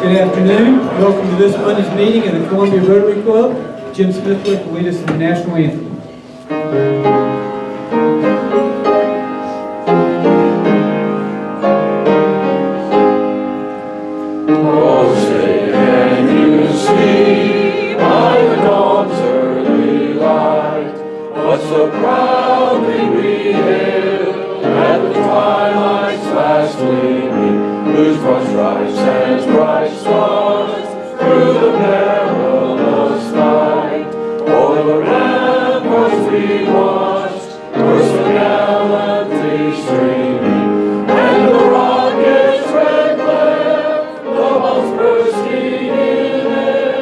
Good afternoon. Welcome to this Monday's meeting of the Columbia Rotary Club. Jim Smithwick will lead us in the national anthem. So proudly we hail at the twilight's fast gleaming, whose broad stripes and bright stars through the perilous night. O'er the ramparts we watched, were so gallantly streaming, and the rocket's red glare, the bombs bursting in air,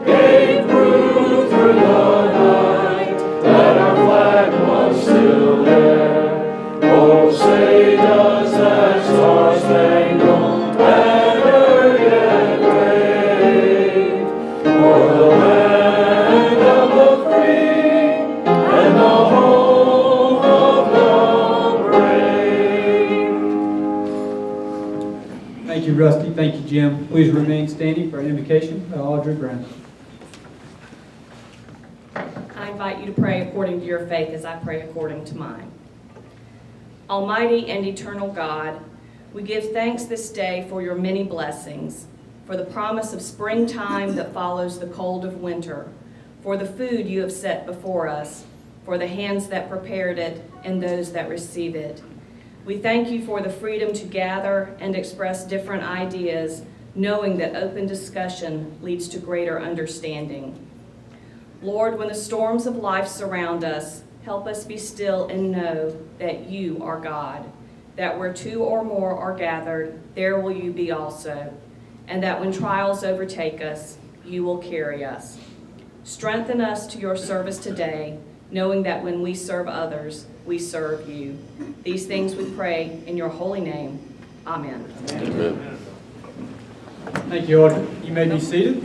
gave proof through the night that our flag was still there. Oh, say does that star-spangled banner yet wave o'er the land of the free and the home of the brave? Thank you, Rusty. Thank you, Jim. Please remain standing for an invocation by Audrey Brown. I invite you to pray according to your faith as I pray according to mine. Almighty and eternal God, we give thanks this day for your many blessings, for the promise of springtime that follows the cold of winter, for the food you have set before us, for the hands that prepared it and those that receive it. We thank you for the freedom to gather and express different ideas, knowing that open discussion leads to greater understanding. Lord, when the storms of life surround us, help us be still and know that you are God, that where two or more are gathered, there will you be also, and that when trials overtake us, you will carry us. Strengthen us to your service today, knowing that when we serve others, we serve you. These things we pray in your holy name. Amen. Amen. Thank you, Audrey. You may be seated.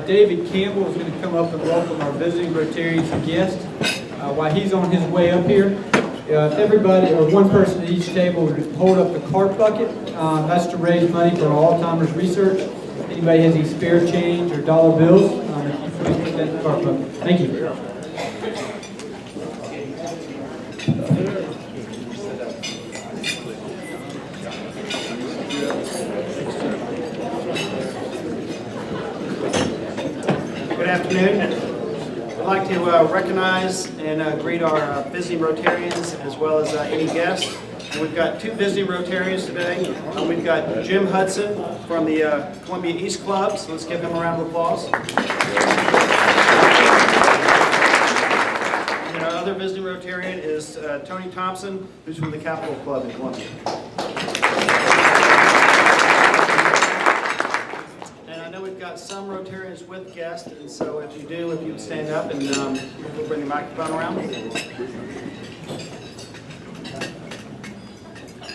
David Campbell is going to come up and welcome our visiting Rotarians and guests. While he's on his way up here, if everybody or one person at each table would hold up the cart bucket, that's to raise money for Alzheimer's research. If anybody has any spare change or dollar bills, if you please put that in the cart bucket. Thank you. Good afternoon. I'd like to recognize and greet our visiting Rotarians as well as any guests. And we've got two visiting Rotarians today. We've got Jim Hudson from the Columbia East Club, so let's give him a round of applause. And our other visiting Rotarian is Tony Thompson, who's from the Capitol Club in Columbia. We've got some Rotarians with guests, and so if you do, if you would stand up and we'll bring the microphone around.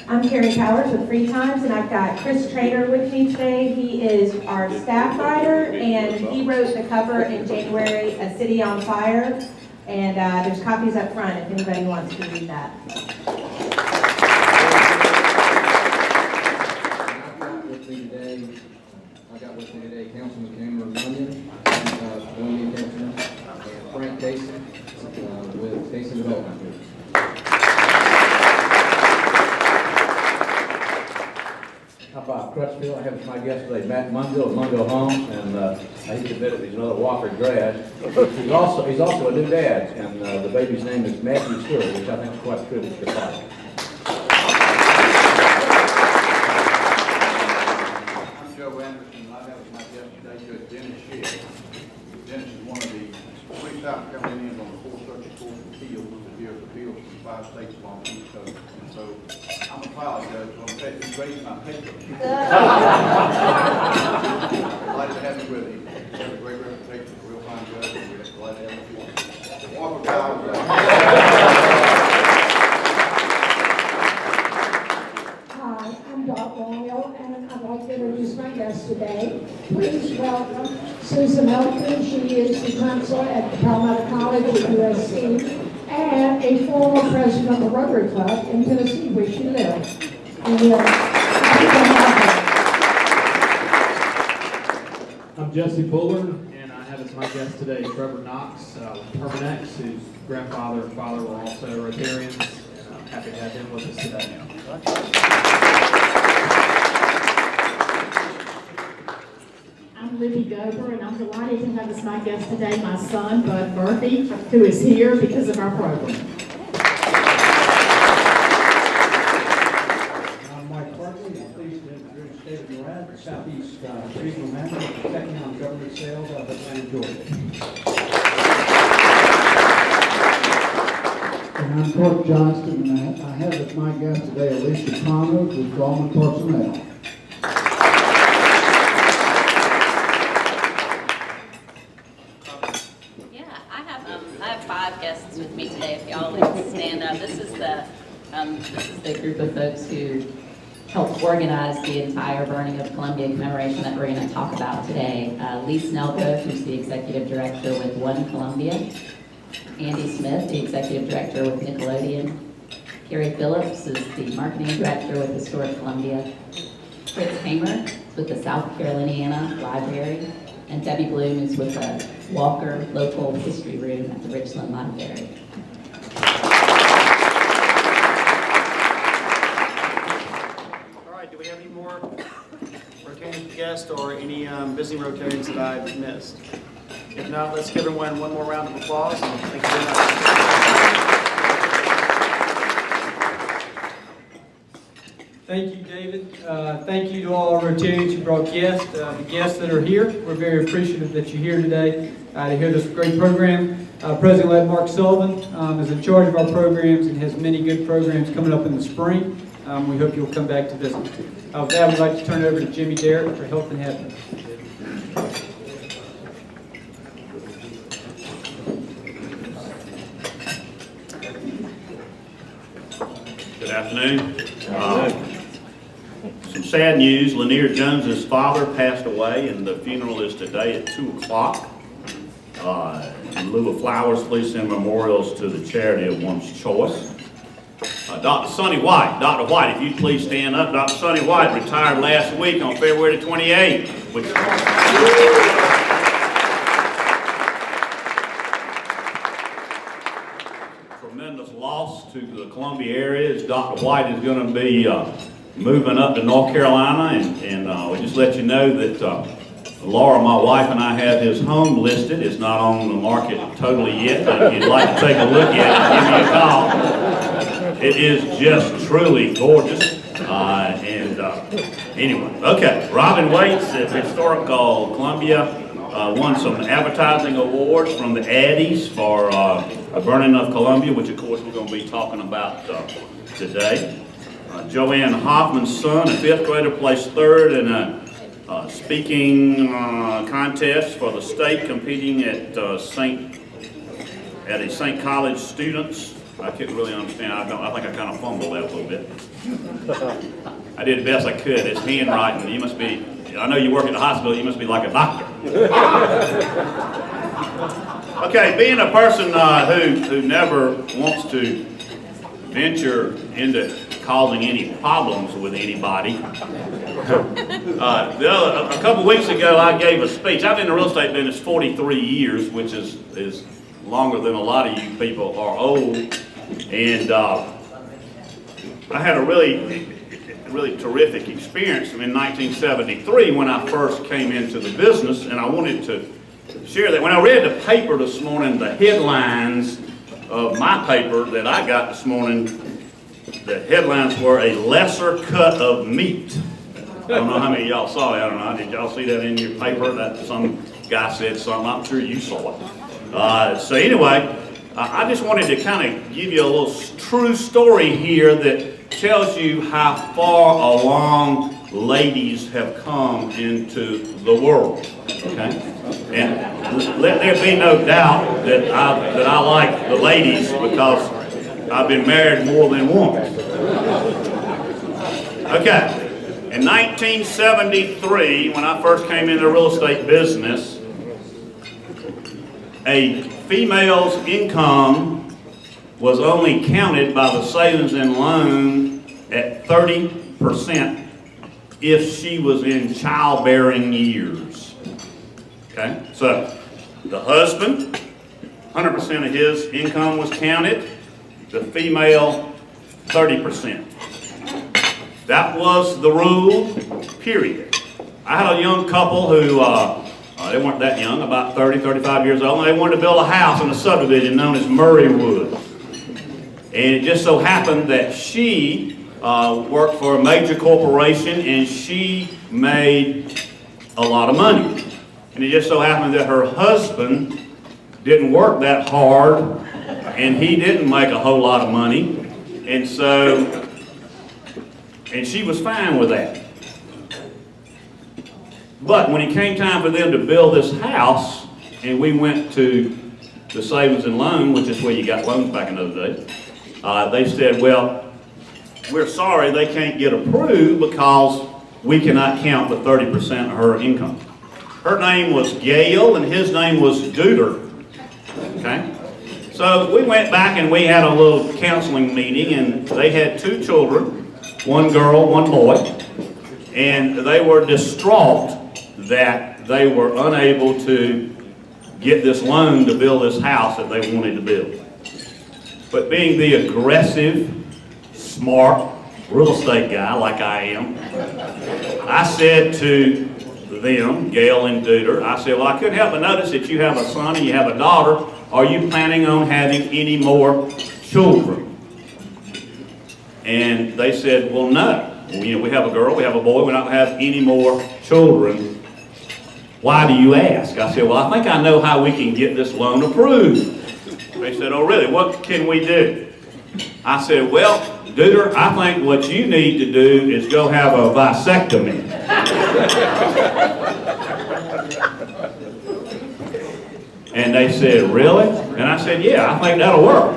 I'm Carrie Powers with Free Times, and I've got Chris Trainer with me today. He is our staff writer, and he wrote the cover in January, A City on Fire, and there's copies up front if anybody wants to read that. Councilman Cameron Runyon, Columbia Pensioner, and Frank Casey with Casey Development Group. How about Crutchfield? I have my guest today, Matt Mungo of Mungo Homes, and I hate to admit it, he's another Wofford grad. He's also a new dad, and the baby's name is Matthew Stewart, which I think is quite a privilege for father. Coming in on the full circuit course of appeals, appeals from 5 states along the East Coast. And so I'm a pilot judge, so I'm taking raising my paper. Delighted to have you with me. You have a great reputation, a real fine judge, and we're glad to have you. Walker Powers. Hi, I'm Dot Royal, and I'd like to introduce my guest today. Please welcome Susan Elkin. She is the counselor at the Palmetto College at USC and a former president of the Rotary Club in Tennessee, where she lives. And I'm Jesse Buller, and I have as my guest today Trevor Knox with Terminex, whose grandfather and father were also Rotarians. I'm happy to have him with us today. I'm Libby Gober, and I'm delighted to have as my guest today my son, Bud Murphy, who is here because of our program. I'm Mike Barkley. I'm pleased to introduce David Morad, the Southeast Regional Manager for Technion Government Sales out of Atlanta, Georgia. And I'm Kirk Johnston, and I have as my guest today Alicia Conrad with Gallman Personnel. I have 5 guests with me today. If y'all would stand up, this is the group of folks who helped organize the entire burning of Columbia commemoration that we're going to talk about today. Lee Snelko, who's the executive director with One Columbia. Andy Smith, the executive director with Nickelodeon. Carrie Phillips is the marketing director with Historic Columbia. Fritz Hamer is with the South Caroliniana Library. And Debbie Bloom is with the Walker Local History Room at the Richland Library. All right, do we have any more Rotarian guests or any visiting Rotarians that I've missed? If not, let's give everyone one more round of applause. And thank you very much. Thank you, David. Thank you to all our Rotarians who brought guests. The guests that are here, we're very appreciative that you're here today to hear this great program. President-elect Mark Sullivan is in charge of our programs and has many good programs coming up in the spring. We hope you'll come back to visit. With that, we'd like to turn it over to Jimmy Derrick for Health and Happiness. Good afternoon. Some sad news. Lanier Jones's father passed away, and the funeral is today at 2 o'clock. In lieu of flowers, please send memorials to the charity of one's choice. Dr. Sonny White. Dr. White, if you'd please stand up. Dr. Sonny White retired last week on February 28th. Tremendous loss to the Columbia area. Dr. White is going to be moving up to North Carolina, and we just let you know that Laura, my wife, and I have his home listed. It's not on the market totally yet, but if you'd like to take a look at it, give me a call. It is just truly gorgeous. Anyway, okay. Robin Waits at Historical Columbia won some advertising awards from the Addies for the burning of Columbia, which of course we're going to be talking about today. Joanne Hoffman's son, a 5th grader, placed 3rd in a speaking contest for the state, competing at a St. College students. I couldn't really understand. I think I kind of fumbled that a little bit. I did the best I could. It's handwriting. You must be, I know you work at the hospital, you must be like a doctor. Okay, being a person who never wants to venture into causing any problems with anybody, a couple weeks ago I gave a speech. I've been in the real estate business 43 years, which is longer than a lot of you people are old. And I had a really terrific experience in 1973 when I first came into the business, and I wanted to share that. When I read the paper this morning, the headlines of my paper that I got this morning, the headlines were "A lesser cut of meat." I don't know how many of y'all saw that or not. Did y'all see that in your paper? That some guy said something. I'm sure you saw it. So anyway, I just wanted to kind of give you a little true story here that tells you how far along ladies have come into the world. Okay, and let there be no doubt that I like the ladies because I've been married more than once. Okay, in 1973, when I first came into the real estate business, a female's income was only counted by the savings and loan at 30% if she was in childbearing years. Okay, so the husband, 100% of his income was counted. The female, 30%. That was the rule, period. I had a young couple who, they weren't that young, about 30, 35 years old, and they wanted to build a house in a subdivision known as Murraywood. And it just so happened that she worked for a major corporation and she made a lot of money. And it just so happened that her husband didn't work that hard and he didn't make a whole lot of money. And so, and she was fine with that. But when it came time for them to build this house, and we went to the savings and loan, which is where you got loans back in those days, they said, well, we're sorry they can't get approved because we cannot count the 30% of her income. Her name was Gail and his name was Duder. Okay? So we went back and we had a little counseling meeting, and they had 2 children, 1 girl, 1 boy, and they were distraught that they were unable to get this loan to build this house that they wanted to build. But being the aggressive, smart real estate guy like I am, I said to them, Gail and Duder, I said, well, I couldn't help but notice that you have a son and you have a daughter. Are you planning on having any more children? And they said, well, no. We have a girl, we have a boy, we're not going to have any more children. Why do you ask? I said, well, I think I know how we can get this loan approved. They said, oh, really? What can we do? I said, well, Duder, I think what you need to do is go have a vasectomy. And they said, really? And I said, yeah, I think that'll work.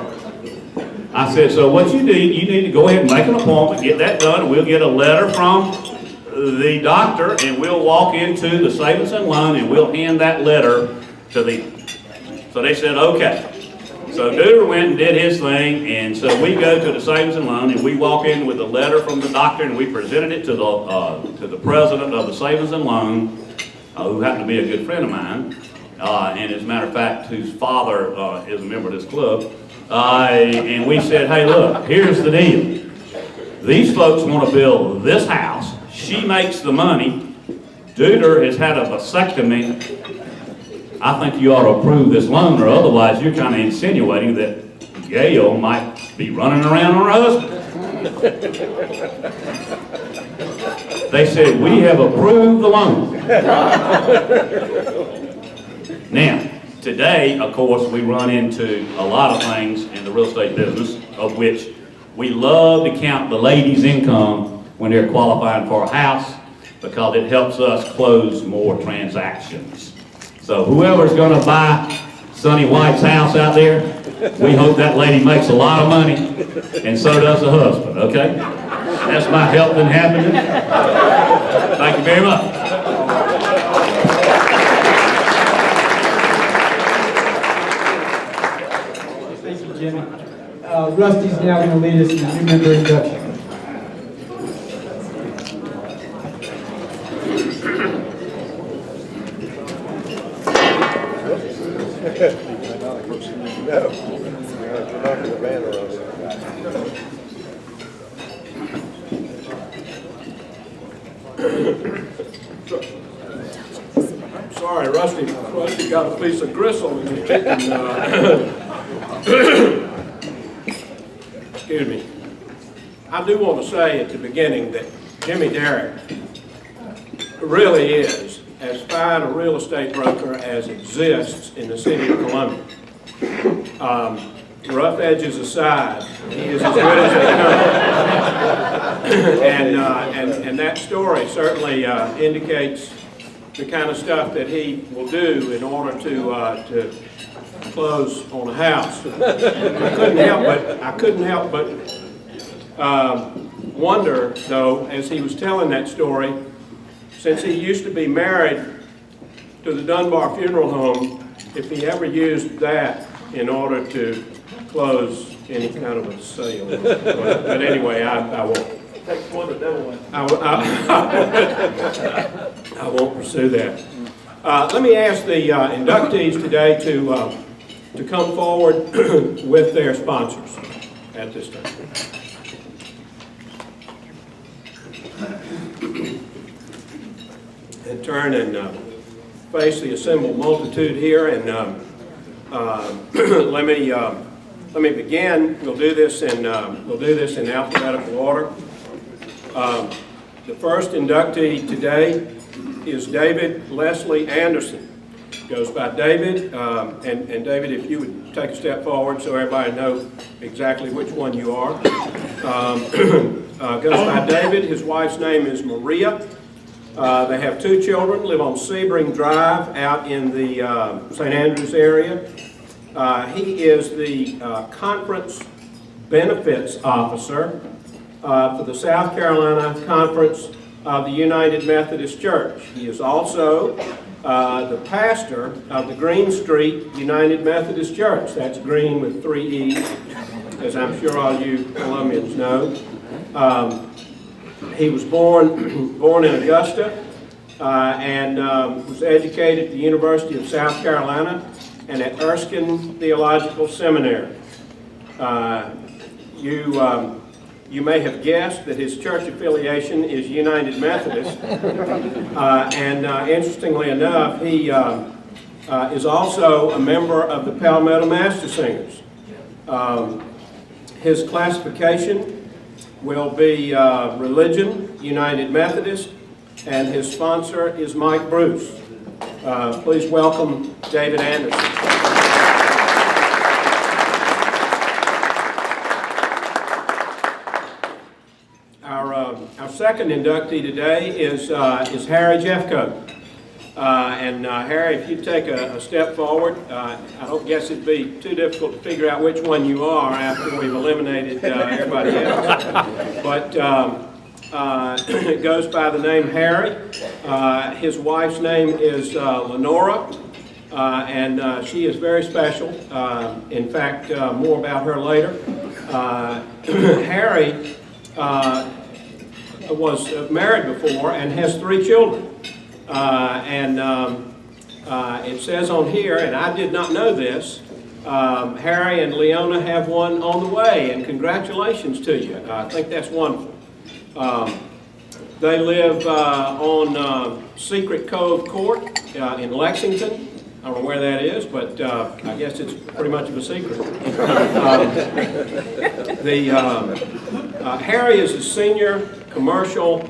I said, so what you need to go ahead and make an appointment, get that done, and we'll get a letter from the doctor, and we'll walk into the savings and loan, and we'll hand that letter to them. So they said, okay. So Duder went and did his thing, and so we go to the savings and loan, and we walk in with a letter from the doctor, and we presented it to the president of the savings and loan, who happened to be a good friend of mine, and as a matter of fact, whose father is a member of this club. And we said, hey, look, here's the deal. These folks want to build this house. She makes the money. Duder has had a vasectomy. I think you ought to approve this loan, or otherwise you're kind of insinuating that Gail might be running around on her husband. They said, we have approved the loan. Now, today, of course, we run into a lot of things in the real estate business, of which we love to count the lady's income when they're qualifying for a house, because it helps us close more transactions. So whoever's going to buy Sonny White's house out there, we hope that lady makes a lot of money, and so does the husband, okay? That's my health and happiness. Thank you very much. Jimmy. Rusty's now going to lead us in the new member induction. Sorry, Rusty got a piece of gristle in his chicken. Excuse me. I do want to say at the beginning that Jimmy Derrick really is as fine a real estate broker as exists in the city of Columbia. Rough edges aside, he is as good as they come. And that story certainly indicates the kind of stuff that he will do in order to close on a house. I couldn't help but wonder, though, as he was telling that story, since he used to be married to the Dunbar Funeral Home, if he ever used that in order to close any kind of a sale. But anyway, I won't. I won't pursue that. Let me ask the inductees today to come forward with their sponsors at this time. And turn and face the assembled multitude here, and let me begin. We'll do this in alphabetical order. The first inductee today is David Leslie Anderson. Goes by David, and David, if you would take a step forward so everybody knows exactly which one you are. Goes by David. His wife's name is Maria. They have 2 children, live on Sebring Drive out in the St. Andrews area. He is the conference benefits officer for the South Carolina Conference of the United Methodist Church. He is also the pastor of the Green Street United Methodist Church. That's Green with 3 E's, as I'm sure all you Columbians know. He was born in Augusta and was educated at the University of South Carolina and at Erskine Theological Seminary. You may have guessed that his church affiliation is United Methodist, and interestingly enough, he is also a member of the Palmetto Master Singers. His classification will be Religion, United Methodist, and his sponsor is Mike Bruce. Please welcome David Anderson. Our second inductee today is Harry Jeffcoat. Harry, if you take a step forward, I don't guess it'd be too difficult to figure out which one you are after we've eliminated everybody else. But it goes by the name Harry. His wife's name is Lenora, and she is very special. In fact, more about her later. Harry was married before and has 3 children. It says on here, and I did not know this, Harry and Leona have one on the way, and congratulations to you. I think that's wonderful. They live on Secret Cove Court in Lexington. I don't know where that is, but I guess it's pretty much of a secret. Harry is a senior commercial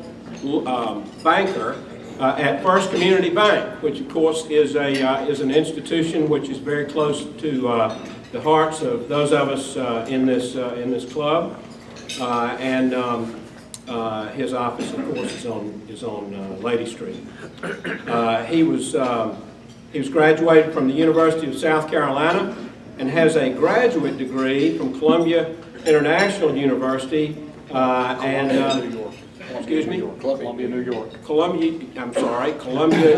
banker at First Community Bank, which of course is an institution which is very close to the hearts of those of us in this club, and his office, of course, is on Lady Street. He was graduated from the University of South Carolina and has a graduate degree from Columbia International University excuse me? Columbia, New York. Columbia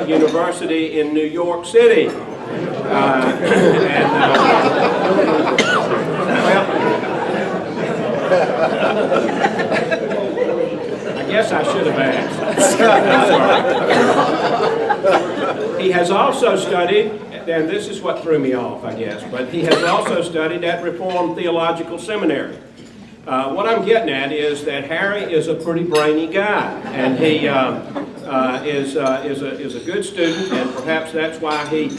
University in New York City. I guess I should have asked. He has also studied, and this is what threw me off, I guess, but he has also studied at Reformed Theological Seminary. What I'm getting at is that Harry is a pretty brainy guy, and he is a good student, and perhaps that's why he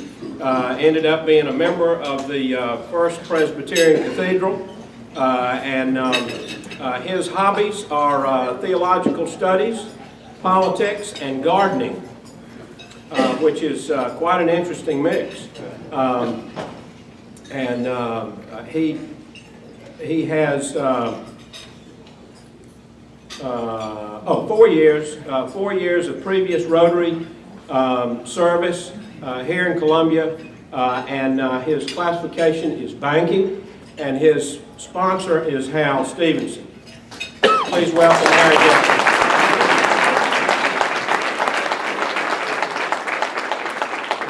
ended up being a member of the First Presbyterian Cathedral. His hobbies are theological studies, politics, and gardening, which is quite an interesting mix. He has 4 years of previous Rotary service here in Columbia, and his classification is banking, and his sponsor is Hal Stevenson. Please welcome Harry Jeffcoat.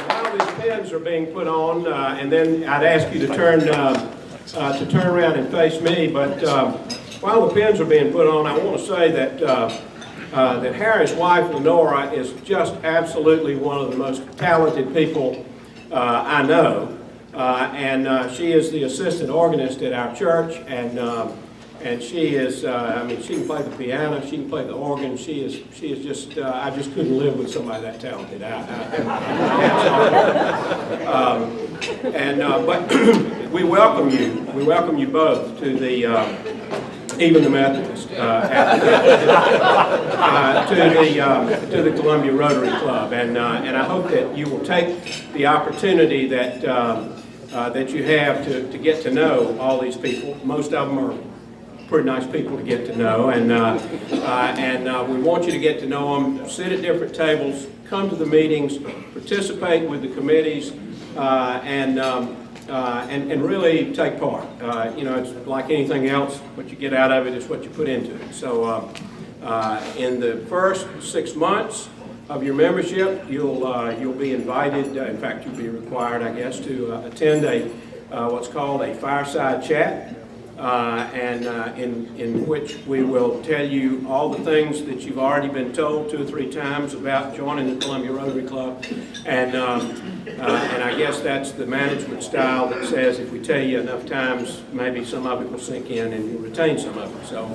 While these pens are being put on, and then I'd ask you to turn around and face me, but while the pens are being put on, I want to say that that Harry's wife, Lenora, is just absolutely one of the most talented people I know. And she is the assistant organist at our church, and she is, I mean, she can play the piano, she can play the organ, she is just, I just couldn't live with somebody that talented. But we welcome you both to the, even the Methodist, to the Columbia Rotary Club, and I hope that you will take the opportunity that that you have to get to know all these people. Most of them are pretty nice people to get to know, and we want you to get to know them. Sit at different tables, come to the meetings, participate with the committees, and really take part. You know, it's like anything else. What you get out of it is what you put into it. So, in the first 6 months of your membership, you'll be invited. In fact, you'll be required, I guess, to attend what's called a fireside chat. In which we will tell you all the things that you've already been told 2 or 3 times about joining the Columbia Rotary Club, and I guess that's the management style that says if we tell you enough times, maybe some of it will sink in and you'll retain some of it. So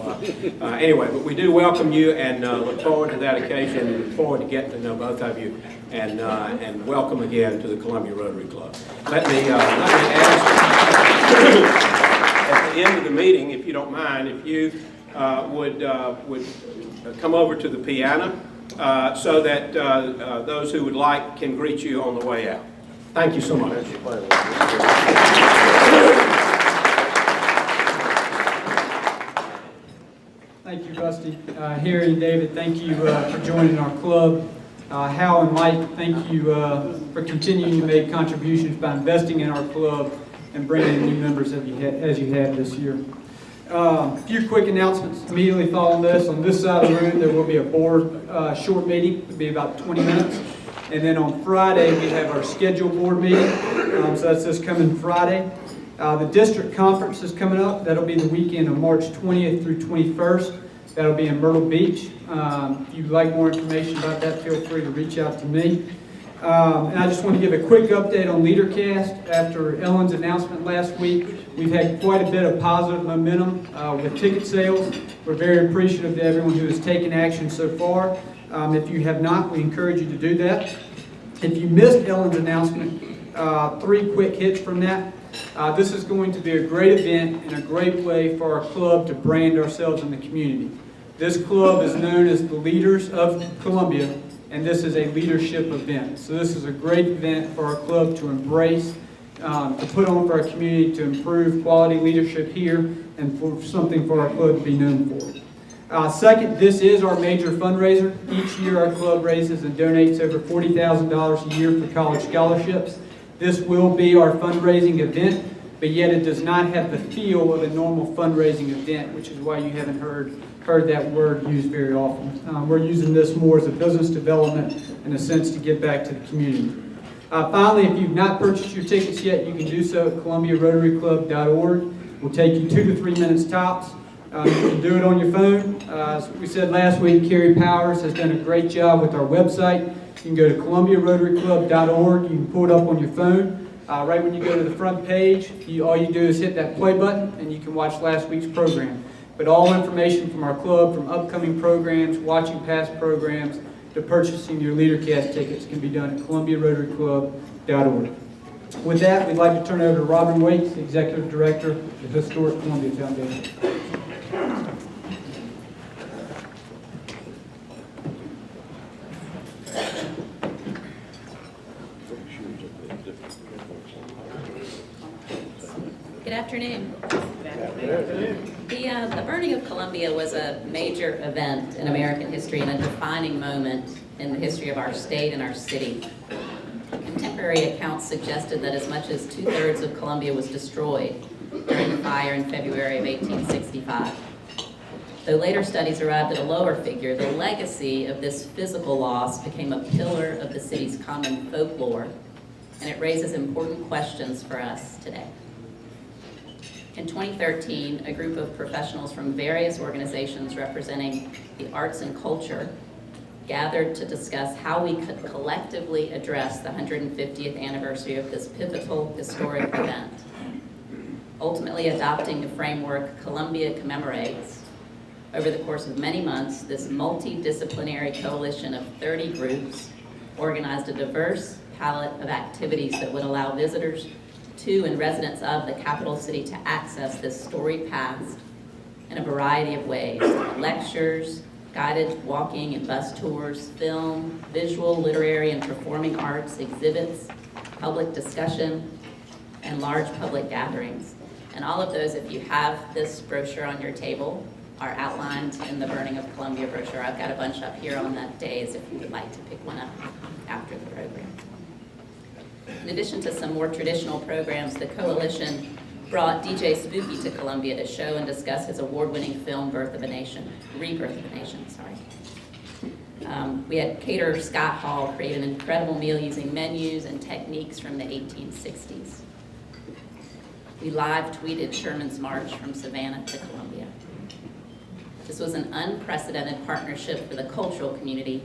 anyway, but we do welcome you and look forward to that occasion, and look forward to getting to know both of you, and welcome again to the Columbia Rotary Club. Let me ask. At the end of the meeting, if you don't mind, if you would come over to the piano so that those who would like can greet you on the way out. Thank you so much. Thank you, Rusty. Harry and David, thank you for joining our club. Hal and Mike, thank you for continuing to make contributions by investing in our club and bringing in new members as you have this year. A few quick announcements immediately following this. On this side of the room, there will be a board short meeting. It'll be about 20 minutes. And then on Friday, we have our scheduled board meeting. So that's this coming Friday. The district conference is coming up. That'll be the weekend of March 20th through 21st. That'll be in Myrtle Beach. If you'd like more information about that, feel free to reach out to me. And I just want to give a quick update on LeaderCast. After Ellen's announcement last week, we've had quite a bit of positive momentum with ticket sales. We're very appreciative to everyone who has taken action so far. If you have not, we encourage you to do that. If you missed Ellen's announcement, 3 quick hits from that. This is going to be a great event and a great way for our club to brand ourselves in the community. This club is known as the Leaders of Columbia, and this is a leadership event. So this is a great event for our club to embrace, to put on for our community, to improve quality leadership here, and for something for our club to be known for. Second, this is our major fundraiser. Each year our club raises and donates over $40,000 a year for college scholarships. This will be our fundraising event, but yet it does not have the feel of a normal fundraising event, which is why you haven't heard that word used very often. We're using this more as a business development in a sense to give back to the community. Finally, if you've not purchased your tickets yet, you can do so at ColumbiaRotaryClub.org. We'll take you 2 to 3 minutes tops. You can do it on your phone. As we said last week, Carrie Powers has done a great job with our website. You can go to ColumbiaRotaryClub.org. You can pull it up on your phone. Right when you go to the front page, all you do is hit that play button and you can watch last week's program. But all information from our club, from upcoming programs, watching past programs, to purchasing your LeaderCast tickets can be done at ColumbiaRotaryClub.org. With that, we'd like to turn it over to Robin Waits, the Executive Director of the Historic Columbia Foundation. Good afternoon. The burning of Columbia was a major event in American history and a defining moment in the history of our state and our city. Contemporary accounts suggested that as much as 2/3 of Columbia was destroyed during the fire in February of 1865. Though later studies arrived at a lower figure, the legacy of this physical loss became a pillar of the city's common folklore, and it raises important questions for us today. In 2013, a group of professionals from various organizations representing the arts and culture gathered to discuss how we could collectively address the 150th anniversary of this pivotal historic event. Ultimately adopting the framework Columbia Commemorates, over the course of many months, this multidisciplinary coalition of 30 groups organized a diverse palette of activities that would allow visitors to and residents of the capital city to access this storied past in a variety of ways: lectures, guided walking and bus tours, film, visual, literary, and performing arts, exhibits, public discussion, and large public gatherings. And all of those, if you have this brochure on your table, are outlined in the Burning of Columbia brochure. I've got a bunch up here on that days if you would like to pick one up after the program. In addition to some more traditional programs, the coalition brought DJ Spooky to Columbia to show and discuss his award-winning film, Rebirth of a Nation. We had caterer Scott Hall create an incredible meal using menus and techniques from the 1860s. We live tweeted Sherman's March from Savannah to Columbia. This was an unprecedented partnership for the cultural community,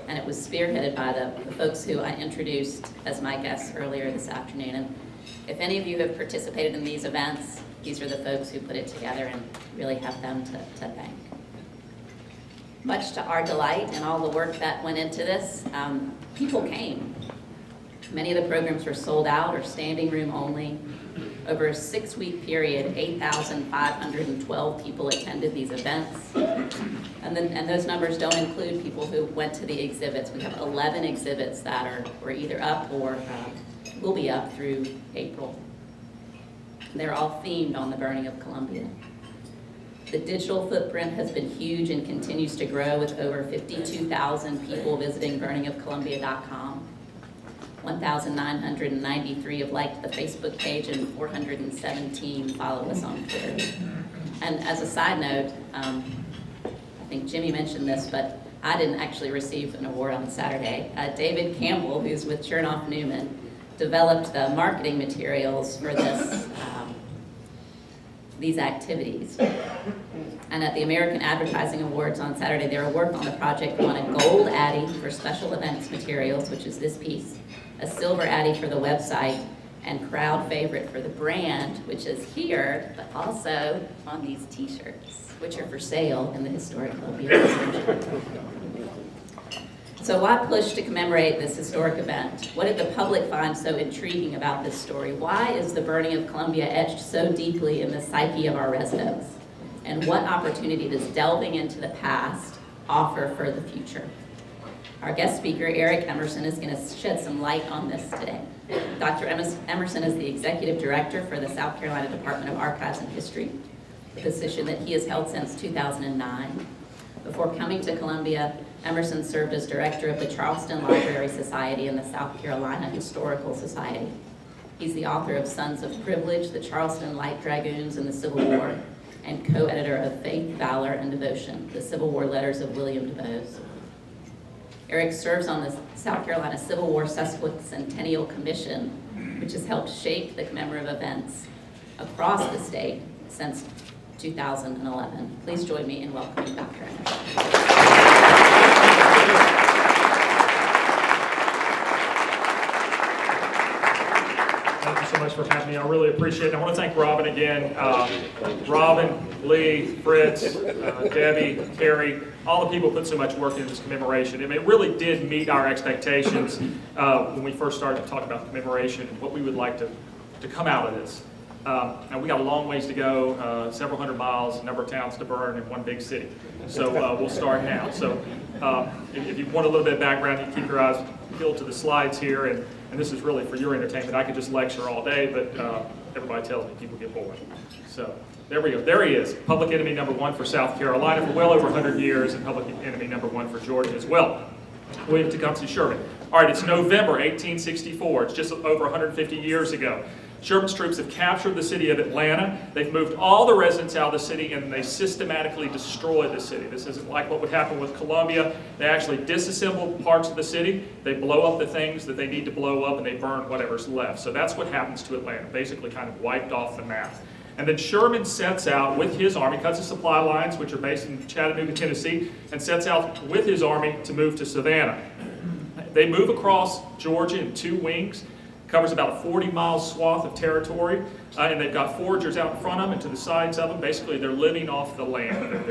and it was spearheaded by the folks who I introduced as my guests earlier this afternoon. And if any of you have participated in these events, these are the folks who put it together, and really have them to thank. Much to our delight and all the work that went into this, people came. Many of the programs were sold out or standing room only. Over a 6-week period, 8,512 people attended these events. And those numbers don't include people who went to the exhibits. We have 11 exhibits that were either up or will be up through April. They're all themed on the Burning of Columbia. The digital footprint has been huge and continues to grow, with over 52,000 people visiting burningofcolumbia.com. 1,993 have liked the Facebook page, and 417 follow us on Twitter. And as a side note, I think Jimmy mentioned this, but I didn't actually receive an award on Saturday. David Campbell, who's with Chernoff Newman, developed the marketing materials for these activities. And at the American Advertising Awards on Saturday, their work on the project won a gold Addy for special events materials, which is this piece, a silver Addy for the website, and crowd favorite for the brand, which is here, but also on these t-shirts, which are for sale in the historic Columbia Research. So why push to commemorate this historic event? What did the public find so intriguing about this story? Why is the Burning of Columbia etched so deeply in the psyche of our residents? And what opportunity does delving into the past offer for the future? Our guest speaker, Eric Emerson, is going to shed some light on this today. Dr. Emerson is the Executive Director for the South Carolina Department of Archives and History, a position that he has held since 2009. Before coming to Columbia, Emerson served as Director of the Charleston Library Society and the South Carolina Historical Society. He's the author of Sons of Privilege, the Charleston Light Dragoons in the Civil War, and co-editor of Faith, Valor, and Devotion, the Civil War Letters of William DeVos. Eric serves on the South Carolina Civil War Sesquicentennial Commission, which has helped shape the commemorative events across the state since 2011. Please join me in welcoming Dr. Emerson. Thank you so much for having me. I really appreciate it. I want to thank Robin again. Robin, Lee, Fritz, Debbie, Carrie, all the people put so much work into this commemoration. It really did meet our expectations when we first started to talk about the commemoration and what we would like to come out of this. Now, we got a long ways to go, several hundred miles, a number of towns to burn in one big city. So we'll start now. So if you want a little bit of background, you can keep your eyes peeled to the slides here. And this is really for your entertainment. I could just lecture all day, but everybody tells me people get bored. So there we go. There he is, public enemy number one for South Carolina for well over 100 years, and public enemy number one for Georgia as well, William Tecumseh Sherman. All right, it's November 1864. It's just over 150 years ago. Sherman's troops have captured the city of Atlanta. They've moved all the residents out of the city, and they systematically destroyed the city. This isn't like what would happen with Columbia. They actually disassemble parts of the city. They blow up the things that they need to blow up, and they burn whatever's left. So that's what happens to Atlanta, basically kind of wiped off the map. And then Sherman sets out with his army, cuts his supply lines, which are based in Chattanooga, Tennessee, and sets out with his army to move to Savannah. They move across Georgia in 2 wings, covers about a 40-mile swath of territory, and they've got foragers out in front of them and to the sides of them. Basically, they're living off the land.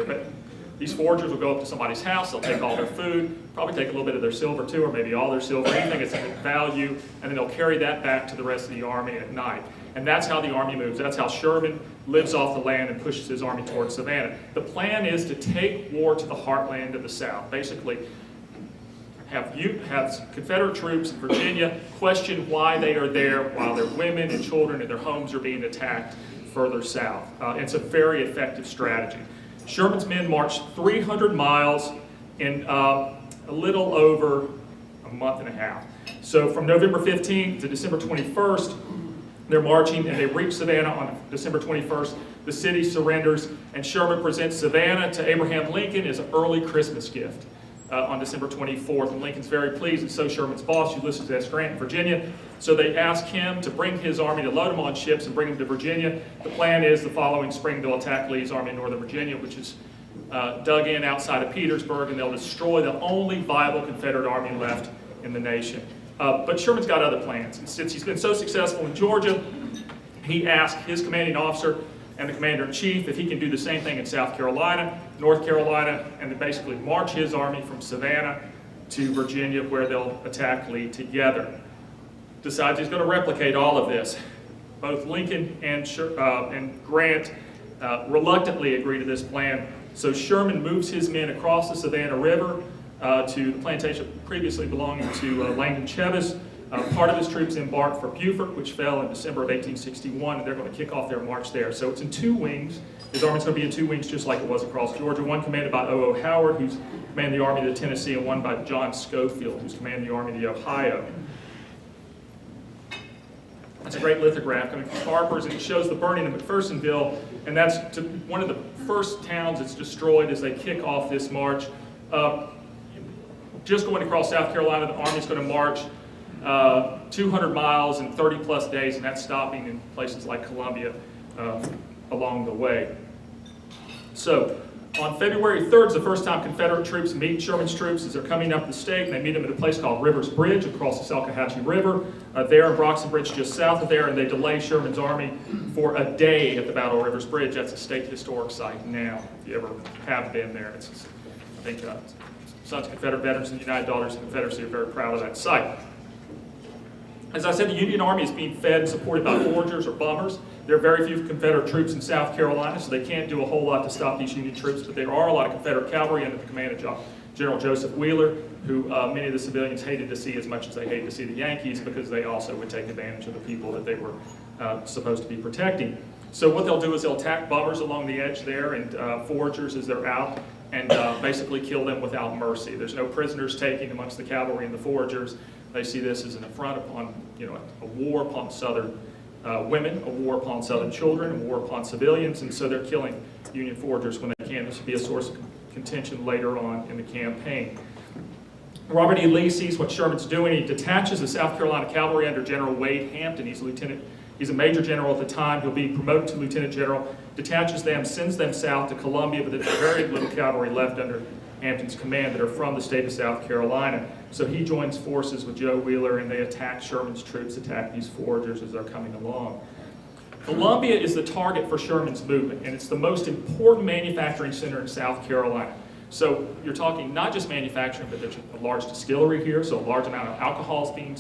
These foragers will go up to somebody's house, they'll take all their food, probably take a little bit of their silver too, or maybe all their silver, anything that's of value, and then they'll carry that back to the rest of the army at night. And that's how the army moves. That's how Sherman lives off the land and pushes his army towards Savannah. The plan is to take war to the heartland of the South. Basically, have Confederate troops in Virginia question why they are there while their women and children and their homes are being attacked further south. It's a very effective strategy. Sherman's men marched 300 miles in a little over a month and a half. So from November 15th to December 21st, they're marching and they reach Savannah on December 21st. The city surrenders and Sherman presents Savannah to Abraham Lincoln as an early Christmas gift on December 24th. And Lincoln's very pleased, and so Sherman's boss, Ulysses S. Grant in Virginia. So they ask him to bring his army, to load them on ships and bring them to Virginia. The plan is the following spring they'll attack Lee's army in northern Virginia, which is dug in outside of Petersburg, and they'll destroy the only viable Confederate army left in the nation. But Sherman's got other plans. And since he's been so successful in Georgia, he asked his commanding officer and the commander-in-chief if he can do the same thing in South Carolina, North Carolina, and to basically march his army from Savannah to Virginia, where they'll attack Lee together. Decides he's going to replicate all of this. Both Lincoln and Grant reluctantly agree to this plan. So Sherman moves his men across the Savannah River to the plantation previously belonging to Langdon Cheves. Part of his troops embarked for Beaufort, which fell in December of 1861, and they're going to kick off their march there. So it's in 2 wings. His army's going to be in 2 wings, just like it was across Georgia. One commanded by O.O. Howard, who's commanding the Army of the Tennessee, and one by John Schofield, who's commanding the Army of the Ohio. That's a great lithograph coming from Harper's, and it shows the burning of McPhersonville, and that's one of the first towns that's destroyed as they kick off this march. Just going across South Carolina, the Army's going to march 200 miles in 30-plus days, and that's stopping in places like Columbia along the way. So, on February 3rd is the first time Confederate troops meet Sherman's troops as they're coming up the state, and they meet them at a place called Rivers Bridge across the Salkehatchie River. There in Broxton Bridge, just south of there, and they delay Sherman's army for a day at the Battle of Rivers Bridge. That's a state historic site now, if you ever have been there. I think Sons of Confederate Veterans and United Daughters of the Confederacy are very proud of that site. As I said, the Union Army is being fed and supported by foragers or bummers. There are very few Confederate troops in South Carolina, so they can't do a whole lot to stop these Union troops, but there are a lot of Confederate cavalry under the command of General Joseph Wheeler, who many of the civilians hated to see as much as they hated to see the Yankees, because they also would take advantage of the people that they were supposed to be protecting. So what they'll do is they'll attack bummers along the edge there and foragers as they're out, and basically kill them without mercy. There's no prisoners taken amongst the cavalry and the foragers. They see this as an affront upon, a war upon Southern women, a war upon Southern children, a war upon civilians, and so they're killing Union foragers when they can. This will be a source of contention later on in the campaign. Robert E. Lee sees what Sherman's doing. He detaches the South Carolina cavalry under General Wade Hampton. He's a major general at the time. He'll be promoted to lieutenant general, detaches them, sends them south to Columbia, but there's very little cavalry left under Hampton's command that are from the state of South Carolina. So he joins forces with Joe Wheeler, and they attack Sherman's troops, attack these foragers as they're coming along. Columbia is the target for Sherman's movement, and it's the most important manufacturing center in South Carolina. So you're talking not just manufacturing, but there's a large distillery here, so a large amount of alcohol is being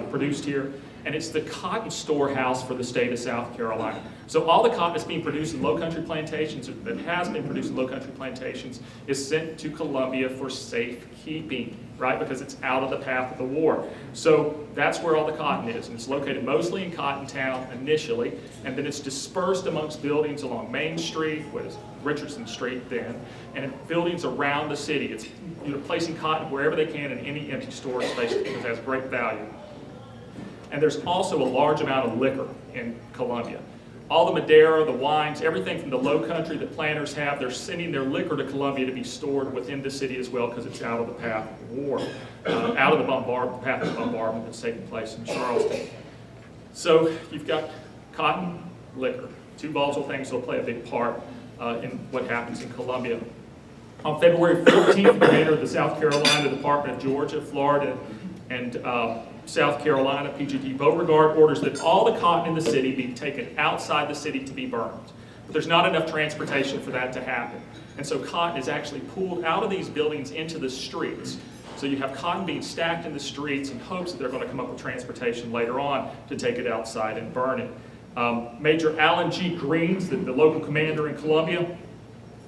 produced here. And it's the cotton storehouse for the state of South Carolina. So all the cotton that's being produced in low-country plantations, that has been produced in low-country plantations, is sent to Columbia for safekeeping, right? Because it's out of the path of the war. So that's where all the cotton is, and it's located mostly in Cotton Town initially, and then it's dispersed amongst buildings along Main Street, what is Richardson Street then, and in buildings around the city. It's placing cotton wherever they can in any empty storage space because it has great value. And there's also a large amount of liquor in Columbia. All the Madeira, the wines, everything from the low country that planters have, they're sending their liquor to Columbia to be stored within the city as well, because it's out of the path of the war, out of the path of bombardment that's taking place in Charleston. So you've got cotton, liquor. Two volatile things will play a big part in what happens in Columbia. On February 14th, the commander of the South Carolina Department of Georgia, Florida, and South Carolina, PGT Beauregard, orders that all the cotton in the city be taken outside the city to be burned. But there's not enough transportation for that to happen. And so cotton is actually pulled out of these buildings into the streets. So you have cotton being stacked in the streets in hopes that they're going to come up with transportation later on to take it outside and burn it. Major Alan G. Greens, the local commander in Columbia,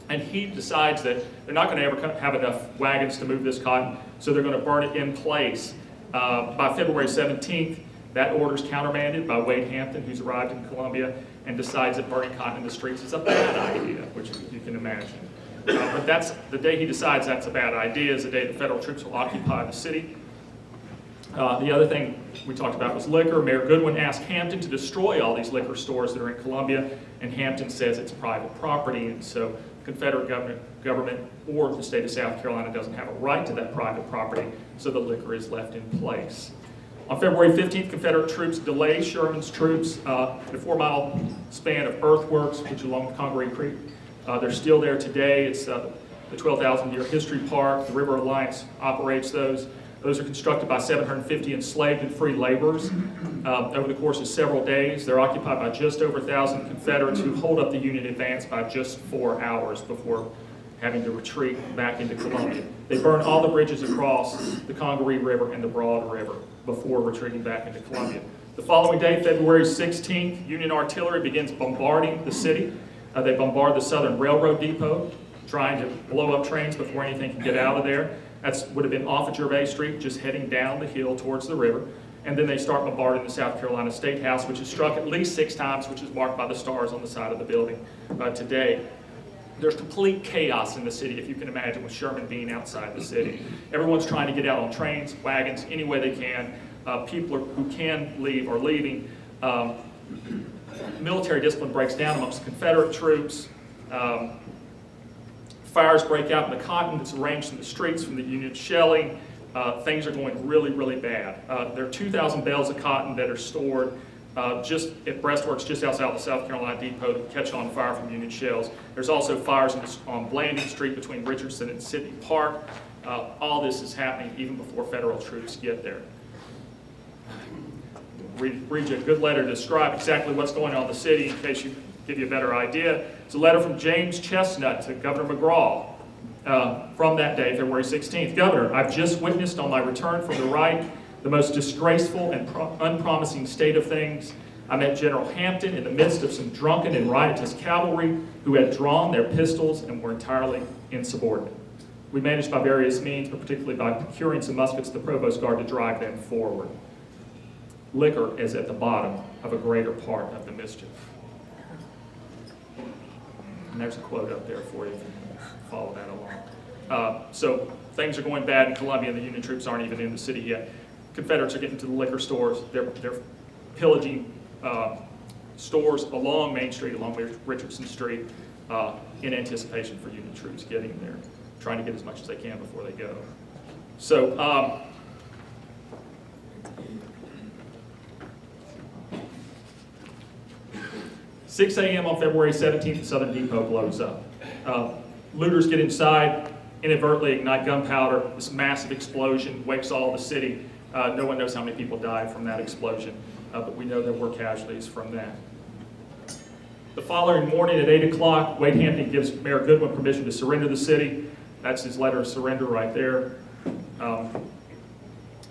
and he decides that they're not going to ever have enough wagons to move this cotton, so they're going to burn it in place. By February 17th, that order is countermanded by Wade Hampton, who's arrived in Columbia, and decides that burning cotton in the streets is a bad idea, which you can imagine. But that's the day he decides that's a bad idea, is the day the federal troops will occupy the city. The other thing we talked about was liquor. Mayor Goodwin asked Hampton to destroy all these liquor stores that are in Columbia, and Hampton says it's private property, and so Confederate government or the state of South Carolina doesn't have a right to that private property, so the liquor is left in place. On February 15th, Confederate troops delay Sherman's troops in a 4-mile span of earthworks, which along Congaree Creek. They're still there today. It's the 12,000-year history park. The River Alliance operates those. Those are constructed by 750 enslaved and free laborers. Over the course of several days, they're occupied by just over 1,000 Confederates who hold up the Union advance by just 4 hours before having to retreat back into Columbia. They burn all the bridges across the Congaree River and the Broad River before retreating back into Columbia. The following day, February 16th, Union artillery begins bombarding the city. They bombard the Southern Railroad Depot, trying to blow up trains before anything can get out of there. That would have been off of Gervais Street, just heading down the hill towards the river. And then they start bombarding the South Carolina State House, which is struck at least 6 times, which is marked by the stars on the side of the building today. There's complete chaos in the city, if you can imagine, with Sherman being outside the city. Everyone's trying to get out on trains, wagons, any way they can. People who can leave are leaving. Military discipline breaks down amongst Confederate troops. Fires break out in the cotton that's arranged in the streets from the Union shelling. Things are going really, really bad. There are 2,000 bales of cotton that are stored just at breastworks just outside the South Carolina Depot that catch on fire from Union shells. There's also fires on Blanding Street between Richardson and Sydney Park. All this is happening even before federal troops get there. Read you a good letter to describe exactly what's going on in the city in case you give you a better idea. It's a letter from James Chestnut to Governor McGraw from that day, February 16th. Governor, I've just witnessed on my return from the right the most disgraceful and unpromising state of things. I met General Hampton in the midst of some drunken and riotous cavalry who had drawn their pistols and were entirely insubordinate. We managed by various means, but particularly by procuring some muskets to the Provost Guard to drive them forward. Liquor is at the bottom of a greater part of the mischief. And there's a quote up there for you if you can follow that along. So things are going bad in Columbia, and the Union troops aren't even in the city yet. Confederates are getting to the liquor stores. They're pillaging stores along Main Street, along Richardson Street, in anticipation for Union troops getting there, trying to get as much as they can before they go. So, 6 a.m. on February 17th, the Southern Depot blows up. Looters get inside, inadvertently ignite gunpowder. This massive explosion wakes all the city. No one knows how many people died from that explosion, but we know there were casualties from that. The following morning at 8 o'clock, Wade Hampton gives Mayor Goodwin permission to surrender the city. That's his letter of surrender right there.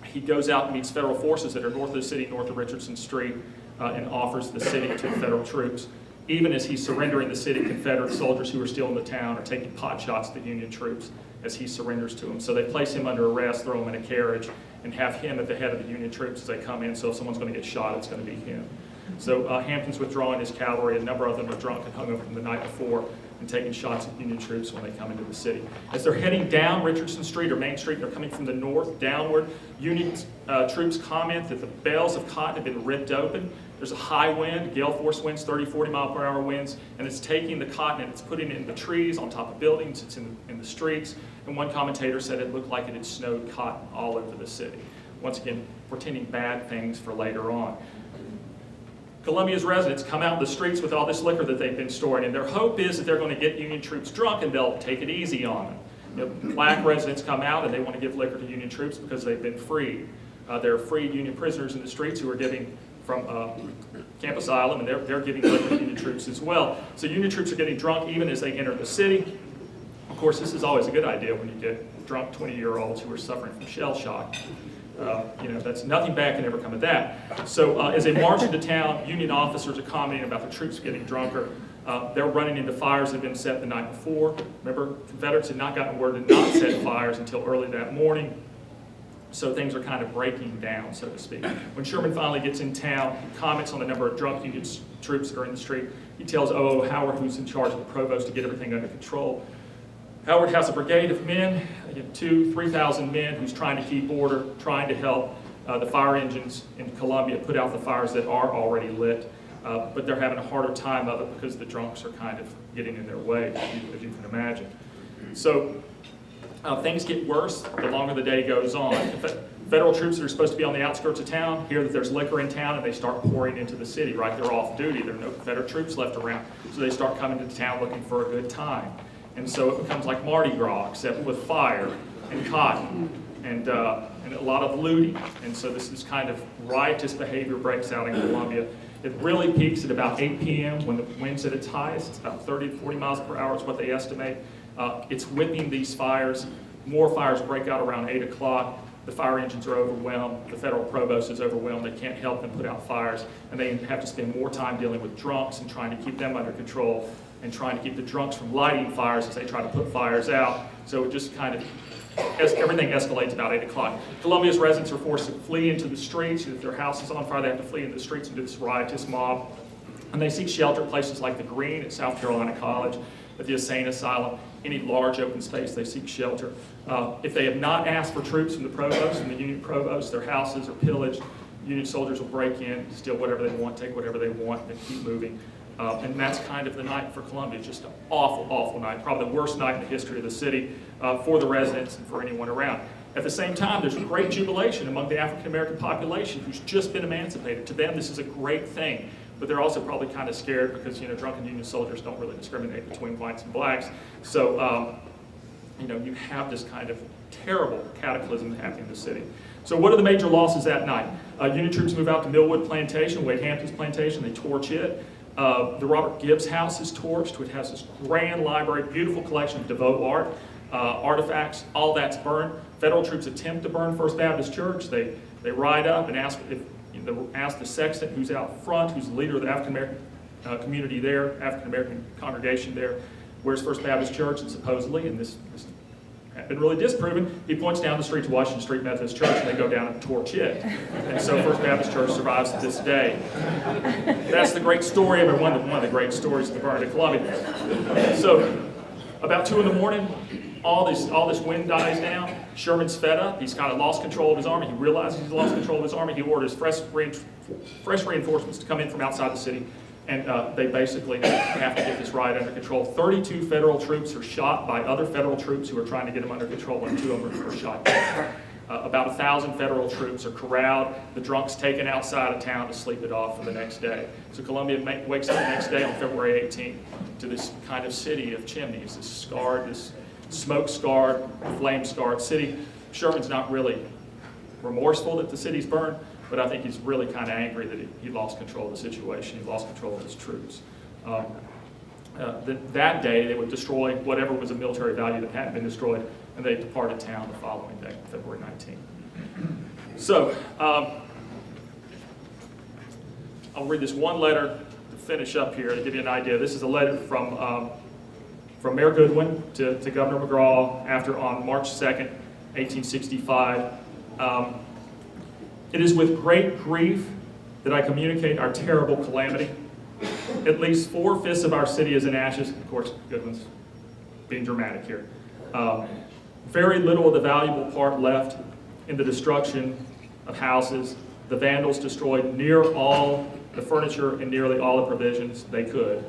He goes out and meets federal forces that are north of the city, north of Richardson Street, and offers the city to the federal troops. Even as he's surrendering the city, Confederate soldiers who are still in the town are taking pot shots at the Union troops as he surrenders to them. So they place him under arrest, throw him in a carriage, and have him at the head of the Union troops as they come in. So if someone's going to get shot, it's going to be him. So Hampton's withdrawing his cavalry. A number of them are drunk and hungover from the night before and taking shots at Union troops when they come into the city. As they're heading down Richardson Street or Main Street, they're coming from the north downward. Union troops comment that the bales of cotton have been ripped open. There's a high wind, gale force winds, 30, 40 mile per hour winds, and it's taking the cotton and it's putting it in the trees, on top of buildings, it's in the streets. And one commentator said it looked like it had snowed cotton all over the city. Once again, portending bad things for later on. Columbia's residents come out in the streets with all this liquor that they've been storing, and their hope is that they're going to get Union troops drunk and they'll take it easy on them. You know, black residents come out and they want to give liquor to Union troops because they've been freed. There are freed Union prisoners in the streets who are giving from Camp Asylum, and they're giving liquor to Union troops as well. So Union troops are getting drunk even as they enter the city. Of course, this is always a good idea when you get drunk 20-year-olds who are suffering from shell shock. You know, that's nothing bad can ever come of that. So as they march into town, Union officers are commenting about the troops getting drunker. They're running into fires that had been set the night before. Remember, Confederates had not gotten word to not set fires until early that morning. So things are kind of breaking down, so to speak. When Sherman finally gets in town, he comments on the number of drunk Union troops that are in the street. He tells O.O. Howard, who's in charge of the provost, to get everything under control. Howard has a brigade of men, 2,000 to 3,000 men, who's trying to keep order, trying to help the fire engines in Columbia put out the fires that are already lit. But they're having a harder time of it because the drunks are kind of getting in their way, as you can imagine. So things get worse the longer the day goes on. Federal troops that are supposed to be on the outskirts of town hear that there's liquor in town and they start pouring into the city, right? They're off duty. There are no Confederate troops left around. So they start coming to town looking for a good time. And so it becomes like Mardi Gras, except with fire and cotton and a lot of looting. And so this kind of riotous behavior breaks out in Columbia. It really peaks at about 8 p.m. when the wind's at its highest. It's about 30 to 40 miles per hour is what they estimate. It's whipping these fires. More fires break out around 8 o'clock. The fire engines are overwhelmed. The federal provost is overwhelmed. They can't help them put out fires. And they have to spend more time dealing with drunks and trying to keep them under control and trying to keep the drunks from lighting fires as they try to put fires out. So it just kind of, everything escalates about 8 o'clock. Columbia's residents are forced to flee into the streets. If their house is on fire, they have to flee into the streets into this riotous mob. And they seek shelter at places like the Green at South Carolina College, at the Insane Asylum, any large open space, they seek shelter. If they have not asked for troops from the provost and the Union provost, their houses are pillaged. Union soldiers will break in, steal whatever they want, take whatever they want, and keep moving. And that's kind of the night for Columbia. Just an awful, awful night. Probably the worst night in the history of the city for the residents and for anyone around. At the same time, there's great jubilation among the African-American population who's just been emancipated. To them, this is a great thing. But they're also probably kind of scared because, you know, drunken Union soldiers don't really discriminate between whites and blacks. So, you know, you have this kind of terrible cataclysm happening in the city. So what are the major losses that night? Union troops move out to Millwood Plantation, Wade Hampton's plantation. They torch it. The Robert Gibbs house is torched, which has this grand library, beautiful collection of DeVoe art, artifacts. All that's burned. Federal troops attempt to burn First Baptist Church. They ride up and ask the sexton who's out front, who's the leader of the African-American community there, African-American congregation there, where's First Baptist Church, and supposedly, and this has been really disproven, he points down the street to Washington Street Methodist Church, and they go down and torch it. And so First Baptist Church survives to this day. That's the great story, one of the great stories of the burning of Columbia. So about 2 in the morning, all this wind dies down. Sherman's fed up. He's kind of lost control of his army. He realizes he's lost control of his army. He orders fresh reinforcements to come in from outside the city, and they basically have to get this riot under control. 32 federal troops are shot by other federal troops who are trying to get them under control, and 2 of them are shot dead. About 1,000 federal troops are corralled. The drunks taken outside of town to sleep it off for the next day. So Columbia wakes up the next day on February 18th to this kind of city of chimneys, this scarred, this smoke-scarred, flame-scarred city. Sherman's not really remorseful that the city's burned, but I think he's really kind of angry that he lost control of the situation. He lost control of his troops. That day, they would destroy whatever was of military value that hadn't been destroyed, and they departed town the following day, February 19th. So, I'll read this one letter to finish up here to give you an idea. This is a letter from Mayor Goodwin to Governor McGraw on March 2nd, 1865. It is with great grief that I communicate our terrible calamity. At least 4/5 of our city is in ashes. Of course, Goodwin's being dramatic here. Very little of the valuable part left in the destruction of houses. The Vandals destroyed near all the furniture and nearly all the provisions they could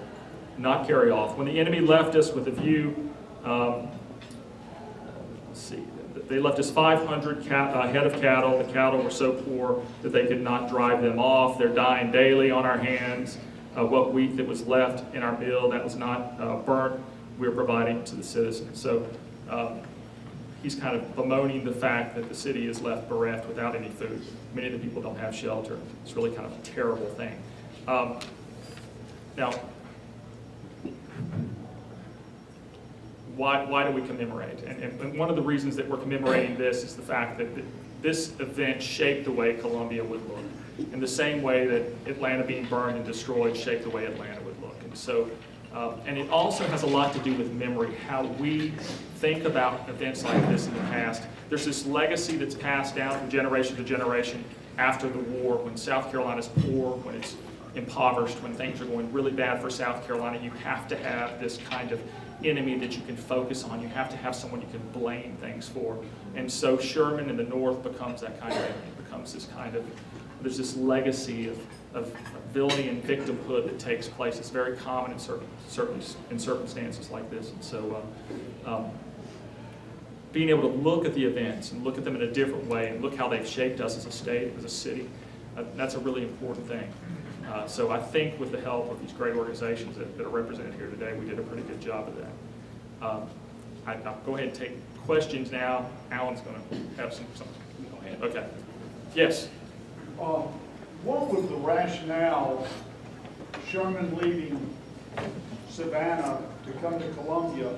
not carry off. When the enemy left us with a view, They left us 500 head of cattle. The cattle were so poor that they could not drive them off. They're dying daily on our hands. What wheat that was left in our mill that was not burnt, we're providing to the citizens. So he's kind of bemoaning the fact that the city is left bereft without any food. Many of the people don't have shelter. It's really kind of a terrible thing. Now, why do we commemorate? And one of the reasons that we're commemorating this is the fact that this event shaped the way Columbia would look, in the same way that Atlanta being burned and destroyed shaped the way Atlanta would look. And so, and it also has a lot to do with memory, how we think about events like this in the past. There's this legacy that's passed down from generation to generation after the war, when South Carolina's poor, when it's impoverished, when things are going really bad for South Carolina. You have to have this kind of enemy that you can focus on. You have to have someone you can blame things for. And so Sherman in the North becomes that kind of enemy, becomes this kind of, there's this legacy of villainy and victimhood that takes place. It's very common in circumstances like this. And so being able to look at the events and look at them in a different way and look how they've shaped us as a state, as a city, that's a really important thing. So I think with the help of these great organizations that are represented here today, we did a pretty good job of that. I'll go ahead and take questions now. Alan's going to have some. Go ahead. Okay. Yes. What was the rationale, Sherman leaving Savannah to come to Columbia?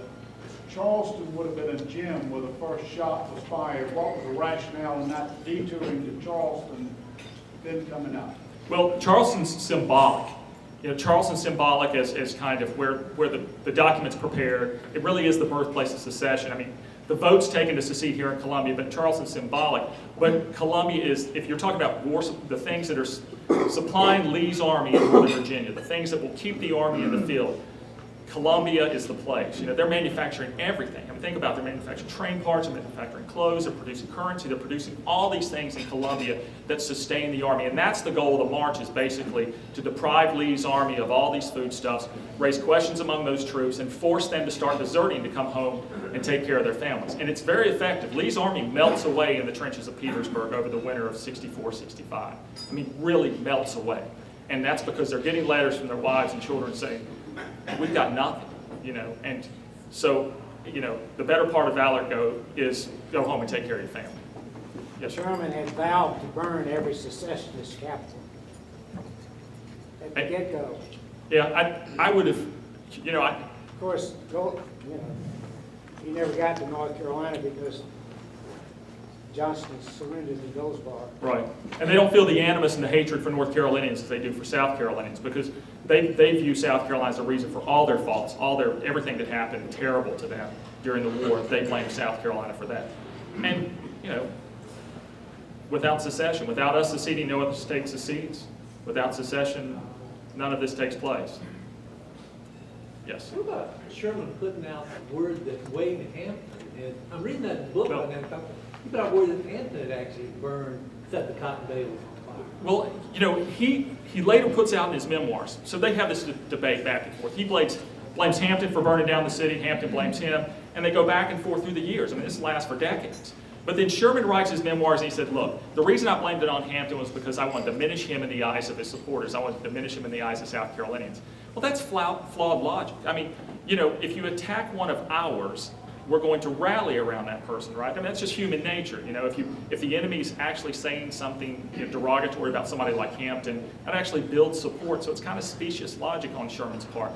Charleston would have been a gem where the first shot was fired. What was the rationale in not detouring to Charleston, then coming out? Well, Charleston's symbolic. You know, Charleston's symbolic as kind of where the document's prepared. It really is the birthplace of secession. I mean, the vote's taken to secede here in Columbia, but Charleston's symbolic. But Columbia is, if you're talking about war, the things that are supplying Lee's army in Northern Virginia, the things that will keep the army in the field, Columbia is the place. You know, they're manufacturing everything. I mean, think about it. They're manufacturing train parts, they're manufacturing clothes, they're producing currency, they're producing all these things in Columbia that sustain the army. And that's the goal of the march, is basically to deprive Lee's army of all these foodstuffs, raise questions among those troops, and force them to start deserting to come home and take care of their families. And it's very effective. Lee's army melts away in the trenches of Petersburg over the winter of 64, 65. I mean, really melts away. And that's because they're getting letters from their wives and children saying, we've got nothing, you know. And so, you know, the better part of valor is go home and take care of your family. Yes, sir. Sherman had vowed to burn every secessionist capital at the get-go. Yeah, I would have, you know, Of course, he never got to North Carolina because Johnston surrendered to Goldsboro. right. And they don't feel the animus and the hatred for North Carolinians as they do for South Carolinians, because they view South Carolina as the reason for all their faults, everything that happened terrible to them during the war. They blame South Carolina for that. And, you know, without secession, without us seceding, no other state secedes. Without secession, none of this takes place. Yes? What about Sherman putting out word that Wade Hampton, and I'm reading that book on that, he put out word that Hampton had actually set the Cotton Bales on fire. Well, you know, he later puts out in his memoirs, so they have this debate back and forth. He blames Hampton for burning down the city, Hampton blames him, and they go back and forth through the years. I mean, this lasts for decades. But then Sherman writes his memoirs and he said, look, the reason I blamed it on Hampton was because I wanted to diminish him in the eyes of his supporters. I wanted to diminish him in the eyes of South Carolinians. Well, that's flawed logic. I mean, you know, if you attack one of ours, we're going to rally around that person, right? I mean, that's just human nature. You know, if the enemy's actually saying something, you know, derogatory about somebody like Hampton, that actually builds support. So it's kind of specious logic on Sherman's part.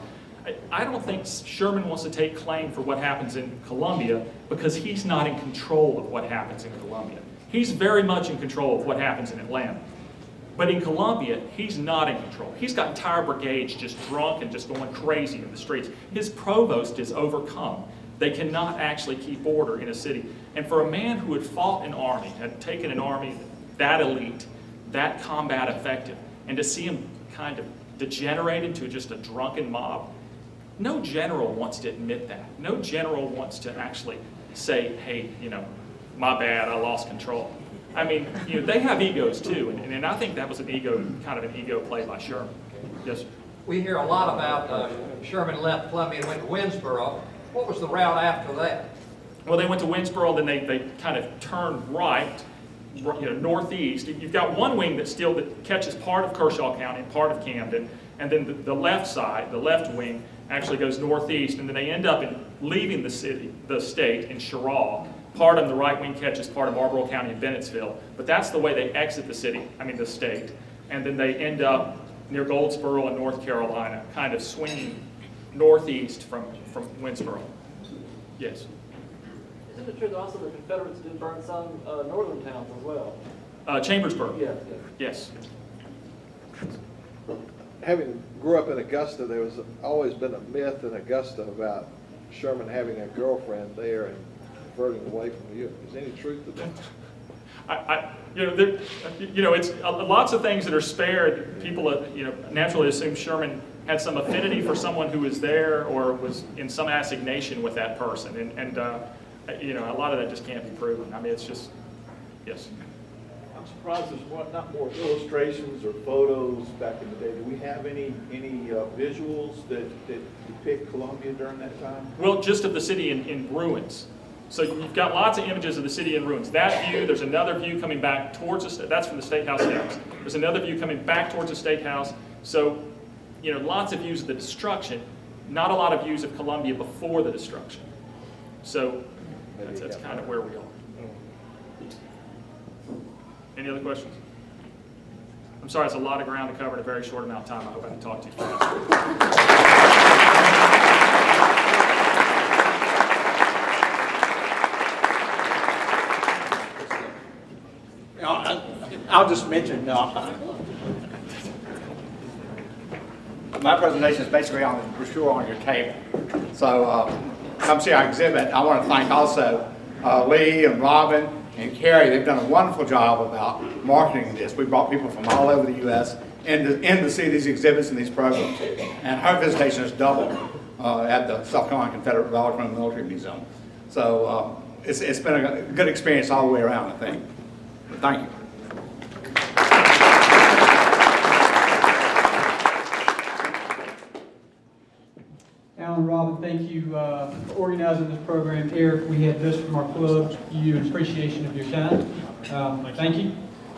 I don't think Sherman wants to take claim for what happens in Columbia because he's not in control of what happens in Columbia. He's very much in control of what happens in Atlanta. But in Columbia, he's not in control. He's got entire brigades just drunk and just going crazy in the streets. His provost is overcome. They cannot actually keep order in a city. And for a man who had fought an army, had taken an army that elite, that combat effective, and to see him kind of degenerate into just a drunken mob, no general wants to admit that. No general wants to actually say, hey, you know, my bad, I lost control. I mean, you know, they have egos too, and I think that was kind of an ego play by Sherman. Yes, sir. We hear a lot about Sherman left Columbia and went to Winsboro. What was the route after that? Well, they went to Winsboro, then they kind of turned right, northeast. You've got one wing that catches part of Kershaw County and part of Camden, and then the left side, the left wing, actually goes northeast, and then they end up leaving the state in Cheraw. Part of the right wing catches part of Marlboro County and Bennettsville, but that's the way they exit the state, and then they end up near Goldsboro in North Carolina, kind of swinging northeast from Winsboro. Yes. Isn't it true that also the Confederates did burn some northern towns as well? Chambersburg. Yeah. Yes. Having grew up in Augusta, there was always been a myth in Augusta about Sherman having a girlfriend there and diverting away from you. Is there any truth to that? It's lots of things that are spared. People, naturally assume Sherman had some affinity for someone who was there or was in some assignation with that person, and a lot of that just can't be proven. I mean, it's just, yes. I'm surprised there's not more illustrations or photos back in the day. Do we have any visuals that depict Columbia during that time? Well, just of the city in ruins. So you've got lots of images of the city in ruins. That view, there's another view coming back towards that's from the State House steps. There's another view coming back towards the State House. So, lots of views of the destruction, not a lot of views of Columbia before the destruction. So that's kind of where we are. Any other questions? I'm sorry, it's a lot of ground to cover in a very short amount of time. I hope I didn't talk too fast. I'll just mention, my presentation is basically on the brochure on your table. So come see our exhibit. I want to thank also Lee and Robin and Carrie. They've done a wonderful job about marketing this. We brought people from all over the U.S. in to see these exhibits and these programs. And her visitation is doubled at the South Carolina Confederate Veterans Military Museum. So it's been a good experience all the way around, I think. But thank you. Alan, Robin, thank you for organizing this program. Eric, we had this from our club, you in appreciation of your time. Thank you.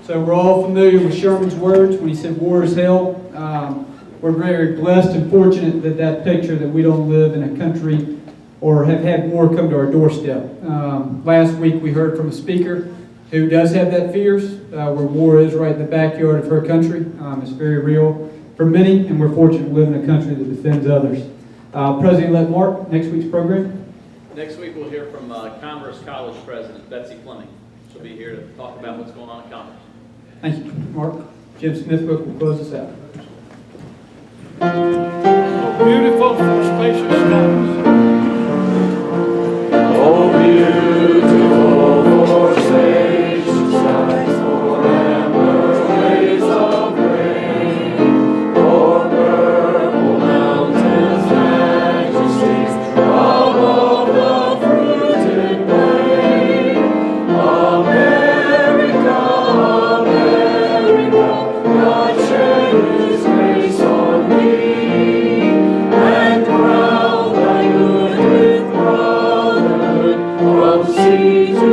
So we're all familiar with Sherman's words when he said war is hell. We're very blessed and fortunate that picture that we don't live in a country or have had war come to our doorstep. Last week we heard from a speaker who does have that fears, where war is right in the backyard of her country. It's very real for many, and we're fortunate to live in a country that defends others. President-elect Mark, next week's program. Next week we'll hear from Commerce College President Betsy Fleming. She'll be here to talk about what's going on at Commerce. Thank you, Mark. Jim Smithwick will close us out. Beautiful for spacious skies. Oh, beautiful for spacious skies, for amber waves of rain, for purple mountains, majesties, above the fruited plain. America, America, God shed His grace on thee, and crown thy good with brotherhood from sea to